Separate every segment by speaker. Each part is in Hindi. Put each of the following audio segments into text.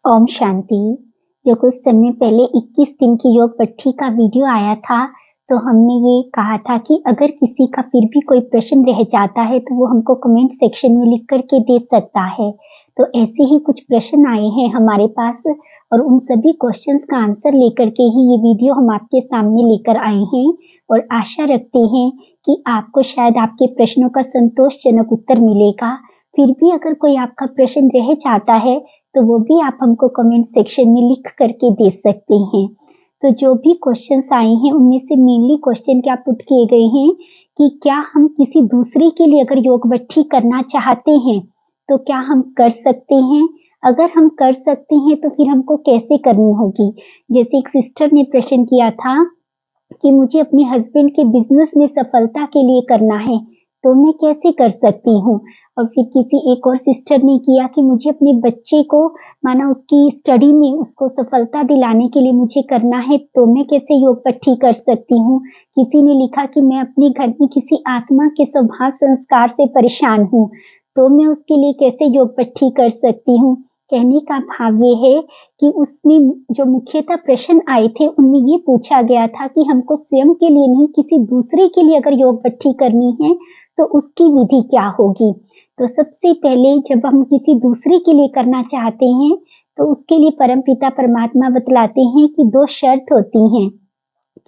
Speaker 1: ओम शांति। जो कुछ समय पहले 21 दिन की योग पट्टी का वीडियो आया था, तो हमने ये कहा था कि अगर किसी का फिर भी कोई प्रश्न रह जाता है तो वो हमको कमेंट सेक्शन में लिख कर के दे सकता है। तो ऐसे ही कुछ प्रश्न आए हैं हमारे पास और उन सभी क्वेश्चंस का आंसर लेकर के ही ये वीडियो हम आपके सामने लेकर आए हैं और आशा रखते हैं कि आपको शायद आपके प्रश्नों का संतोषजनक उत्तर मिलेगा। फिर भी अगर कोई आपका प्रश्न रह जाता है तो वो भी आप हमको कमेंट सेक्शन में लिख करके दे सकते हैं। तो जो भी क्वेश्चंस आए हैं उनमें से मेनली क्वेश्चन क्या पुट किए गए हैं कि क्या हम किसी दूसरे के लिए अगर योग भट्टी करना चाहते हैं तो क्या हम कर सकते हैं? अगर हम कर सकते हैं तो फिर हमको कैसे करनी होगी? जैसे एक सिस्टर ने प्रश्न किया था कि मुझे अपने हस्बैंड के बिजनेस में सफलता के लिए करना है, तो मैं कैसे कर सकती हूँ? और फिर किसी एक और सिस्टर ने किया कि मुझे अपने बच्चे को माना उसकी स्टडी में उसको सफलता दिलाने के लिए मुझे करना है, तो मैं कैसे योग पट्टी कर सकती हूँ? किसी ने लिखा कि मैं अपने घर में किसी आत्मा के स्वभाव संस्कार से परेशान हूँ, तो मैं उसके लिए कैसे योग पट्टी कर सकती हूँ? कहने का भाव ये है कि उसमें जो मुख्यतः प्रश्न आए थे उनमें ये पूछा गया था कि हमको स्वयं के लिए नहीं किसी दूसरे के लिए अगर योग भट्टी करनी है तो उसकी विधि क्या होगी। तो सबसे पहले जब हम किसी दूसरे के लिए करना चाहते हैं तो उसके लिए परमपिता परमात्मा बतलाते हैं कि 2 शर्त होती हैं।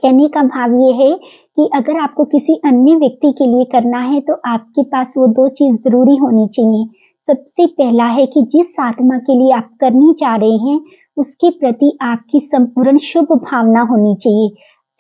Speaker 1: कहने का भाव ये है कि अगर आपको किसी अन्य व्यक्ति के लिए करना है तो आपके पास वो 2 चीज़ ज़रूरी होनी चाहिए। सबसे पहला है कि जिस आत्मा के लिए आप करने जा रहे हैं, उसके प्रति आपकी संपूर्ण शुभ भावना होनी चाहिए।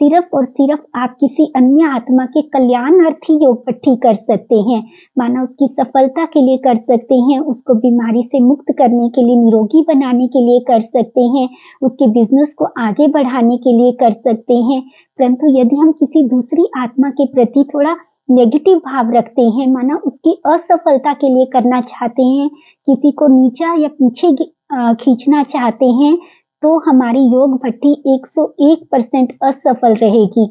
Speaker 1: सिर्फ़ और सिर्फ़ आप किसी अन्य आत्मा के कल्याणार्थ ही योग भट्टी कर सकते हैं। माना उसकी सफलता के लिए कर सकते हैं, उसको बीमारी से मुक्त करने के लिए, निरोगी बनाने के लिए कर सकते हैं, उसके बिज़नेस को आगे बढ़ाने के लिए कर सकते हैं। परंतु यदि हम किसी दूसरी आत्मा के प्रति थोड़ा नेगेटिव भाव रखते हैं, माना उसकी असफलता के लिए करना चाहते हैं, किसी को नीचा या पीछे खींचना चाहते हैं, तो हमारी योग भट्टी 101% असफल रहेगी।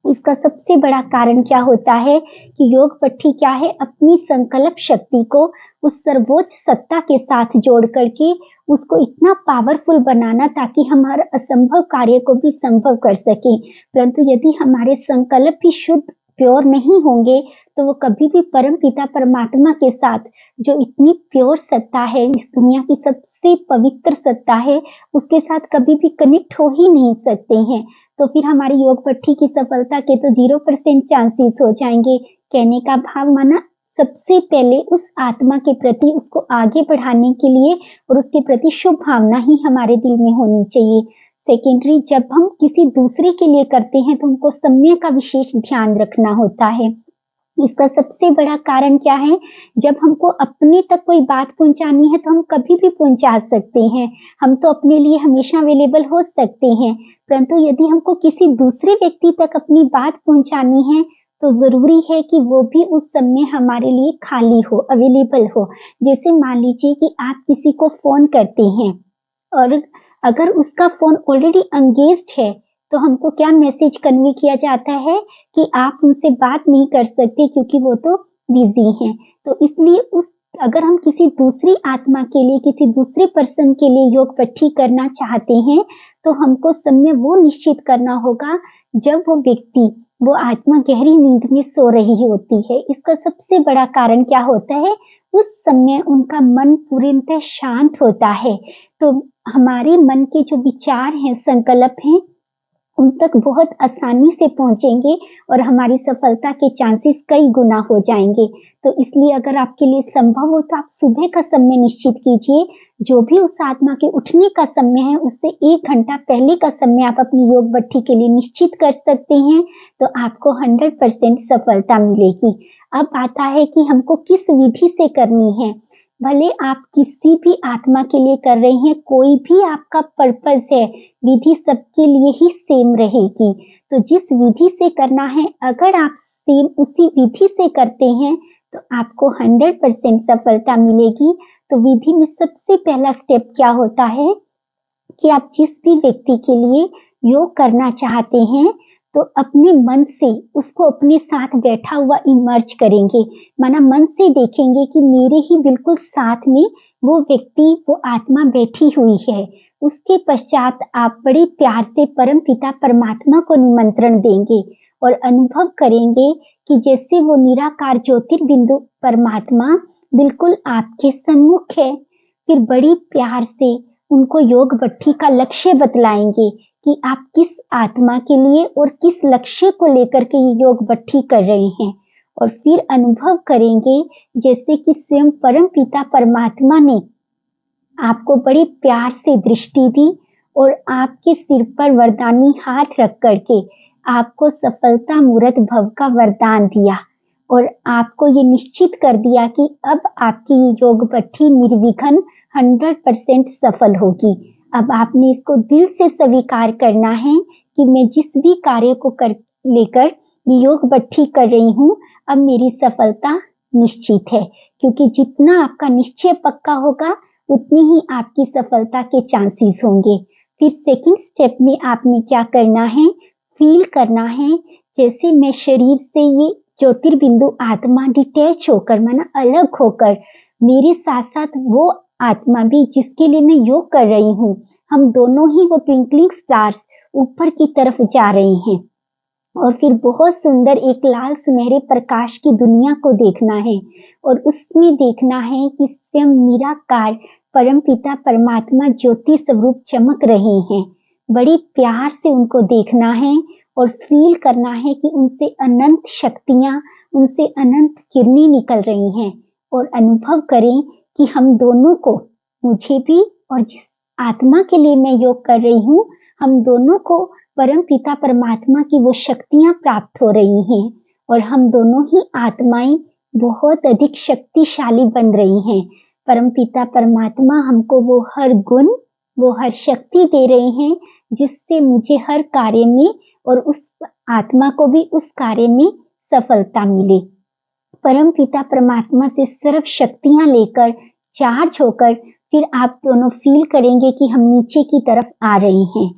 Speaker 1: इसका सबसे बड़ा कारण क्या होता है कि योग भट्टी क्या है, अपनी संकल्प शक्ति को उस सर्वोच्च सत्ता के साथ जोड़ करके उसको इतना पावरफुल बनाना ताकि हम हर असंभव कार्य को भी संभव कर सकें। परंतु यदि हमारे संकल्प भी शुद्ध प्योर नहीं होंगे तो वो कभी भी परम पिता परमात्मा के साथ जो इतनी प्योर सत्ता है, इस दुनिया की सबसे पवित्र सत्ता है, उसके साथ कभी भी कनेक्ट हो ही नहीं सकते हैं। तो फिर हमारी योग भट्टी की सफलता के तो 0% चांसेस हो जाएंगे। कहने का भाव माना सबसे पहले उस आत्मा के प्रति उसको आगे बढ़ाने के लिए और उसके प्रति शुभ भावना ही हमारे दिल में होनी चाहिए। सेकेंडरी, जब हम किसी दूसरे के लिए करते हैं तो हमको समय का विशेष ध्यान रखना होता है। इसका सबसे बड़ा कारण क्या है, जब हमको अपने तक कोई बात पहुंचानी है तो हम कभी भी पहुंचा सकते हैं, हम तो अपने लिए हमेशा अवेलेबल हो सकते हैं। परंतु यदि हमको किसी दूसरे व्यक्ति तक अपनी बात पहुंचानी है तो जरूरी है कि वो भी उस समय हमारे लिए खाली हो, अवेलेबल हो। जैसे मान लीजिए कि आप किसी को फोन करते हैं और अगर उसका फ़ोन ऑलरेडी एंगेज्ड है, तो हमको क्या मैसेज कन्वे किया जाता है कि आप उनसे बात नहीं कर सकते क्योंकि वो तो बिज़ी हैं। तो इसलिए अगर हम किसी दूसरी आत्मा के लिए, किसी दूसरे पर्सन के लिए योग भट्टी करना चाहते हैं, तो हमको समय वो निश्चित करना होगा जब वो व्यक्ति, वो आत्मा गहरी नींद में सो रही होती है। इसका सबसे बड़ा कारण क्या होता है, उस समय उनका मन पूर्णतः शांत होता है। तो हमारे मन के जो विचार हैं, संकल्प हैं, उन तक बहुत आसानी से पहुंचेंगे और हमारी सफलता के चांसेस कई गुना हो जाएंगे। तो इसलिए अगर आपके लिए संभव हो तो आप सुबह का समय निश्चित कीजिए। जो भी उस आत्मा के उठने का समय है उससे 1 घंटा पहले का समय आप अपनी योग भट्टी के लिए निश्चित कर सकते हैं, तो आपको 100% सफलता मिलेगी। अब आता है कि हमको किस विधि से करनी है। भले आप किसी भी आत्मा के लिए कर रहे हैं, कोई भी आपका पर्पस है, विधि सबके लिए ही सेम रहेगी। तो जिस विधि से करना है, अगर आप सेम उसी विधि से करते हैं तो आपको 100% सफलता मिलेगी। तो विधि में सबसे पहला स्टेप क्या होता है कि आप जिस भी व्यक्ति के लिए योग करना चाहते हैं, तो अपने मन से उसको अपने साथ बैठा हुआ इमर्ज करेंगे, माना मन से देखेंगे कि मेरे ही बिल्कुल साथ में वो व्यक्ति, वो आत्मा बैठी हुई है। उसके पश्चात आप बड़े प्यार से परम पिता परमात्मा को निमंत्रण देंगे और अनुभव करेंगे कि जैसे वो निराकार ज्योतिर्बिंदु परमात्मा बिल्कुल आपके सम्मुख है। फिर बड़ी प्यार से उनको योग भट्ठी का लक्ष्य बतलाएंगे कि आप किस आत्मा के लिए और किस लक्ष्य को लेकर के ये योग भट्ठी कर रहे हैं। और फिर अनुभव करेंगे जैसे कि स्वयं परम पिता परमात्मा ने आपको बड़े प्यार से दृष्टि दी और आपके सिर पर वरदानी हाथ रख करके आपको सफलता मूर्त भव का वरदान दिया और आपको ये निश्चित कर दिया कि अब आपकी योग भट्ठी निर्विघ्न 100% सफल होगी। अब आपने इसको दिल से स्वीकार करना है कि मैं जिस भी कार्य को लेकर योग भट्ठी कर रही हूँ, अब मेरी सफलता निश्चित है, क्योंकि जितना आपका निश्चय पक्का होगा उतनी ही आपकी सफलता के चांसेस होंगे। फिर सेकंड स्टेप में आपने क्या करना है, फील करना है जैसे मैं शरीर से ये ज्योतिर्बिंदु आत्मा डिटैच होकर, माना अलग होकर, मेरे साथ साथ वो आत्मा भी जिसके लिए मैं योग कर रही हूँ, हम दोनों ही वो ट्विंकलिंग स्टार्स ऊपर की तरफ जा रहे हैं और फिर बहुत सुंदर एक लाल सुनहरे प्रकाश की दुनिया को देखना है और उसमें देखना है कि स्वयं निराकार परम पिता परमात्मा ज्योति स्वरूप चमक रहे हैं। बड़ी प्यार से उनको देखना है और फील करना है कि उनसे अनंत शक्तियां, उनसे अनंत किरणें निकल रही हैं और अनुभव करें कि हम दोनों को, मुझे भी और जिस आत्मा के लिए मैं योग कर रही हूँ, हम दोनों को परम पिता परमात्मा की वो शक्तियां प्राप्त हो रही हैं और हम दोनों ही आत्माएं बहुत अधिक शक्तिशाली बन रही हैं। परम पिता परमात्मा हमको वो हर गुण, वो हर शक्ति दे रहे हैं जिससे मुझे हर कार्य में और उस आत्मा को भी उस कार्य में सफलता मिले। परम पिता परमात्मा से सर्व शक्तियां लेकर चार्ज होकर फिर आप दोनों फील करेंगे कि हम नीचे की तरफ आ रहे हैं।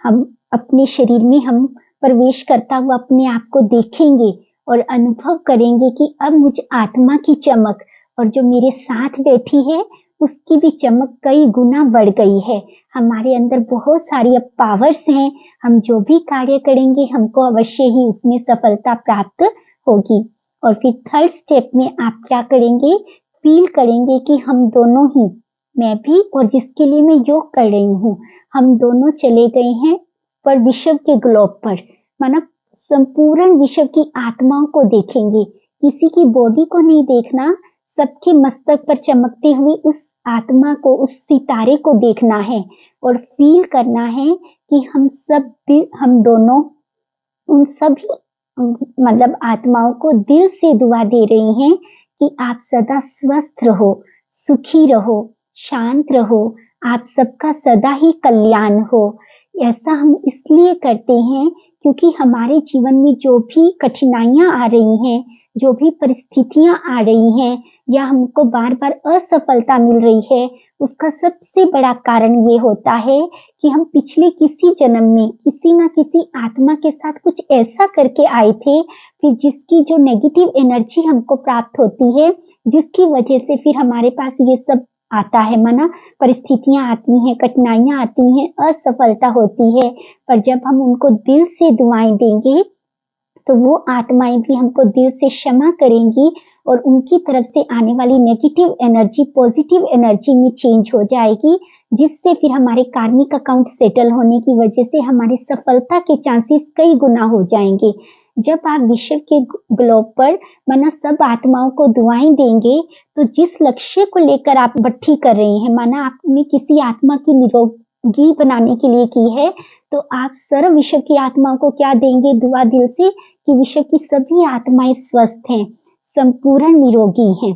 Speaker 1: हम अपने शरीर में हम प्रवेश करता हुआ अपने आप को देखेंगे और अनुभव करेंगे कि अब मुझ आत्मा की चमक और जो मेरे साथ बैठी है उसकी भी चमक कई गुना बढ़ गई है। हमारे अंदर बहुत सारी अब पावर्स हैं, हम जो भी कार्य करेंगे हमको अवश्य ही उसमें सफलता प्राप्त होगी। और फिर थर्ड स्टेप में आप क्या करेंगे, फील करेंगे कि हम दोनों ही, मैं भी और जिसके लिए मैं योग कर रही हूँ, हम दोनों चले गए हैं पर विश्व के ग्लोब पर, माना संपूर्ण विश्व की आत्माओं को देखेंगे, किसी की बॉडी को नहीं देखना, सबके मस्तक पर चमकते हुए उस आत्मा को, उस सितारे को देखना है और फील करना है कि हम दोनों उन सभी मतलब आत्माओं को दिल से दुआ दे रही हैं कि आप सदा स्वस्थ रहो, सुखी रहो, शांत रहो, आप सबका सदा ही कल्याण हो। ऐसा हम इसलिए करते हैं क्योंकि हमारे जीवन में जो भी कठिनाइयां आ रही हैं, जो भी परिस्थितियां आ रही हैं या हमको बार बार असफलता मिल रही है, उसका सबसे बड़ा कारण ये होता है कि हम पिछले किसी जन्म में किसी न किसी आत्मा के साथ कुछ ऐसा करके आए थे फिर जिसकी जो नेगेटिव एनर्जी हमको प्राप्त होती है, जिसकी वजह से फिर हमारे पास ये सब आता है, माना परिस्थितियां आती हैं, कठिनाइयां आती हैं, असफलता होती है। पर जब हम उनको दिल से दुआएं देंगे तो वो आत्माएं भी हमको दिल से क्षमा करेंगी और उनकी तरफ से आने वाली नेगेटिव एनर्जी पॉजिटिव एनर्जी में चेंज हो जाएगी, जिससे फिर हमारे कार्मिक अकाउंट सेटल होने की वजह से हमारी सफलता के चांसेस कई गुना हो जाएंगे। जब आप विश्व के ग्लोब पर माना सब आत्माओं को दुआएं देंगे तो जिस लक्ष्य को लेकर आप भट्ठी कर रही हैं, माना आपने किसी आत्मा की निरोगी बनाने के लिए की है, तो आप सर्व विश्व की आत्माओं को क्या देंगे दुआ दिल से कि विश्व की सभी आत्माएं स्वस्थ हैं, संपूर्ण निरोगी हैं।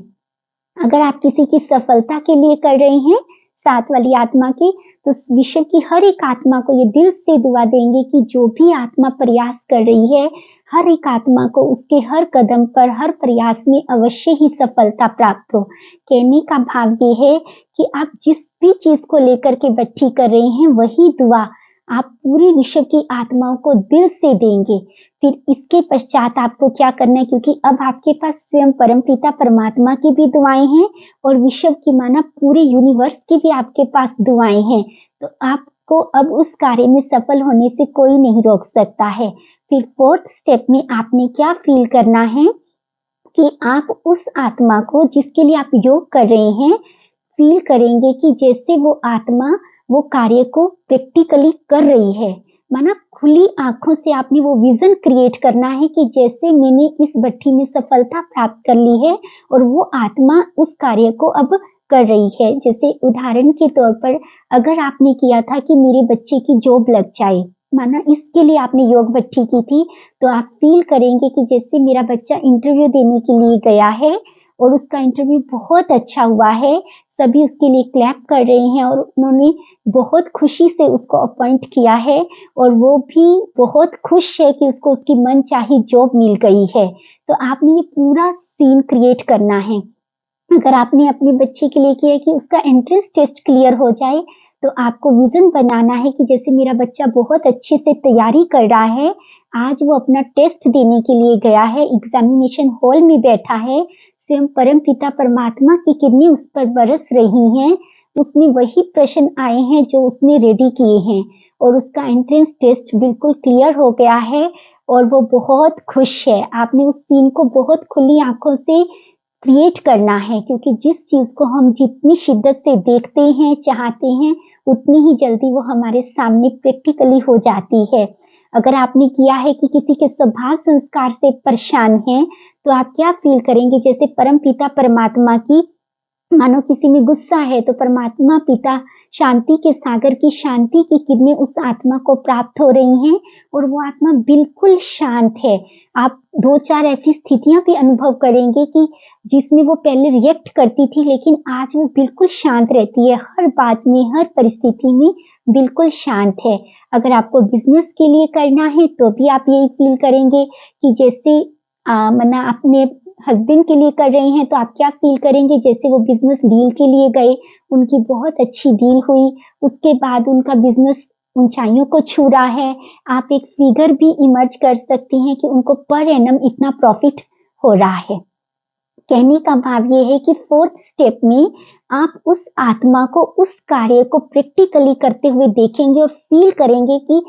Speaker 1: अगर आप किसी की सफलता के लिए कर रहे हैं साथ वाली आत्मा की, तो विश्व की हर एक आत्मा को ये दिल से दुआ देंगे कि जो भी आत्मा प्रयास कर रही है, हर एक आत्मा को उसके हर कदम पर, हर प्रयास में अवश्य ही सफलता प्राप्त हो। कहने का भाव ये है कि आप जिस भी चीज को लेकर के भट्ठी कर रही हैं, वही दुआ आप पूरी विश्व की आत्माओं को दिल से देंगे। फिर इसके पश्चात आपको क्या करना है, क्योंकि अब आपके पास स्वयं परमपिता परमात्मा की भी दुआएं हैं और विश्व की माना पूरे यूनिवर्स की भी आपके पास दुआएं हैं, तो आपको अब उस कार्य में सफल होने से कोई नहीं रोक सकता है। फिर फोर्थ स्टेप में आपने क्या फील करना है कि आप उस आत्मा को जिसके लिए आप योग कर रहे हैं, फील करेंगे कि जैसे वो आत्मा वो कार्य को प्रैक्टिकली कर रही है। माना खुली आंखों से आपने वो विजन क्रिएट करना है कि जैसे मैंने इस भट्ठी में सफलता प्राप्त कर ली है और वो आत्मा उस कार्य को अब कर रही है। जैसे उदाहरण के तौर पर अगर आपने किया था कि मेरे बच्चे की जॉब लग जाए, माना इसके लिए आपने योग भट्ठी की थी, तो आप फील करेंगे कि जैसे मेरा बच्चा इंटरव्यू देने के लिए गया है और उसका इंटरव्यू बहुत अच्छा हुआ है, सभी उसके लिए क्लैप कर रहे हैं और उन्होंने बहुत खुशी से उसको अपॉइंट किया है और वो भी बहुत खुश है कि उसको उसकी मनचाही जॉब मिल गई है। तो आपने ये पूरा सीन क्रिएट करना है। अगर आपने अपने बच्चे के लिए किया कि उसका एंट्रेंस टेस्ट क्लियर हो जाए, तो आपको विजन बनाना है कि जैसे मेरा बच्चा बहुत अच्छे से तैयारी कर रहा है, आज वो अपना टेस्ट देने के लिए गया है, एग्जामिनेशन हॉल में बैठा है, स्वयं परम पिता परमात्मा की किरणें उस पर बरस रही हैं, उसमें वही प्रश्न आए हैं जो उसने रेडी किए हैं और उसका एंट्रेंस टेस्ट बिल्कुल क्लियर हो गया है और वो बहुत खुश है। आपने उस सीन को बहुत खुली आंखों से क्रिएट करना है, क्योंकि जिस चीज को हम जितनी शिद्दत से देखते हैं, चाहते हैं, उतनी ही जल्दी वो हमारे सामने प्रैक्टिकली हो जाती है। अगर आपने किया है कि किसी के स्वभाव संस्कार से परेशान हैं, तो आप क्या फील करेंगे, जैसे परम पिता परमात्मा की मानो किसी में गुस्सा है तो परमात्मा पिता शांति के सागर की शांति की किरणें उस आत्मा को प्राप्त हो रही हैं और वो आत्मा बिल्कुल शांत है। आप 2-4 ऐसी स्थितियां भी अनुभव करेंगे कि जिसमें वो पहले रिएक्ट करती थी, लेकिन आज वो बिल्कुल शांत रहती है, हर बात में, हर परिस्थिति में बिल्कुल शांत है। अगर आपको बिजनेस के लिए करना है तो भी आप यही फील करेंगे कि जैसे मना अपने हस्बैंड के लिए कर रहे हैं, तो आप क्या फील करेंगे, जैसे वो बिजनेस डील के लिए गए, उनकी बहुत अच्छी डील हुई, उसके बाद उनका बिजनेस ऊंचाइयों को छू रहा है। आप एक फिगर भी इमर्ज कर सकते हैं कि उनको पर एनम इतना प्रॉफिट हो रहा है। कहने का भाव ये है कि फोर्थ स्टेप में आप उस आत्मा को, उस कार्य को प्रैक्टिकली करते हुए देखेंगे और फील करेंगे कि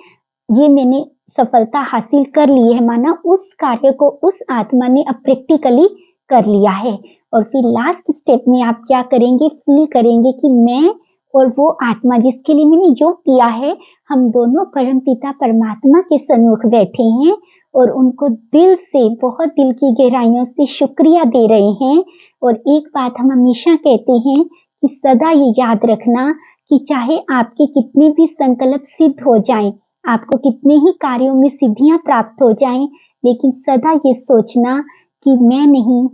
Speaker 1: ये मैंने सफलता हासिल कर ली है, माना उस कार्य को उस आत्मा ने अब प्रैक्टिकली कर लिया है। और फिर लास्ट स्टेप में आप क्या करेंगे, फील करेंगे कि मैं और वो आत्मा जिसके लिए मैंने योग किया है, हम दोनों परम पिता परमात्मा के सन्मुख बैठे हैं और उनको दिल से, बहुत दिल की गहराइयों से शुक्रिया दे रहे हैं। और एक बात हम हमेशा कहते हैं कि सदा ये याद रखना कि चाहे आपके कितने भी संकल्प सिद्ध हो जाएं, आपको कितने ही कार्यों में सिद्धियां प्राप्त हो जाएं, लेकिन सदा ये सोचना कि मैं नहीं,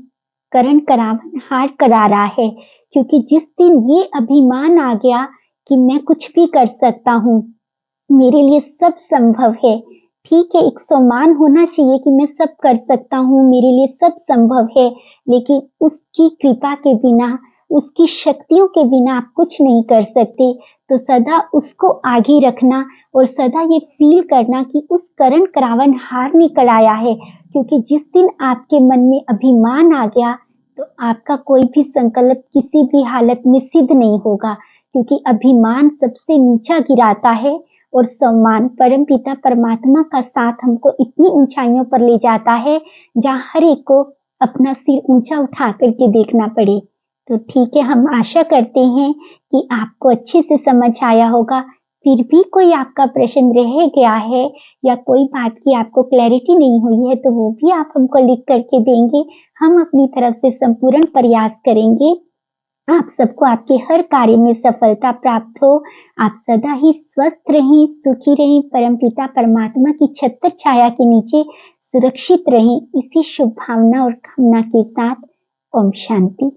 Speaker 1: करण करावन हार करा रहा है। क्योंकि जिस दिन ये अभिमान आ गया कि मैं कुछ भी कर सकता हूँ, मेरे लिए सब संभव है, ठीक है, एक सम्मान होना चाहिए कि मैं सब कर सकता हूँ, मेरे लिए सब संभव है, लेकिन उसकी कृपा के बिना, उसकी शक्तियों के बिना आप कुछ नहीं कर सकते। तो सदा उसको आगे रखना और सदा ये फील करना कि उस करण करावन हार ने कराया है, क्योंकि जिस दिन आपके मन में अभिमान आ गया तो आपका कोई भी संकल्प किसी भी हालत में सिद्ध नहीं होगा, क्योंकि अभिमान सबसे नीचा गिराता है और सम्मान परम पिता परमात्मा का साथ हमको इतनी ऊंचाइयों पर ले जाता है जहाँ हर एक को अपना सिर ऊंचा उठा करके देखना पड़े। तो ठीक है, हम आशा करते हैं कि आपको अच्छे से समझ आया होगा। फिर भी कोई आपका प्रश्न रह गया है या कोई बात की आपको क्लैरिटी नहीं हुई है, तो वो भी आप हमको लिख करके देंगे। हम अपनी तरफ से संपूर्ण प्रयास करेंगे आप सबको आपके हर कार्य में सफलता प्राप्त हो। आप सदा ही स्वस्थ रहें, सुखी रहें, परमपिता परमात्मा की छत्र छाया के नीचे सुरक्षित रहें। इसी शुभ भावना और कामना के साथ ओम शांति।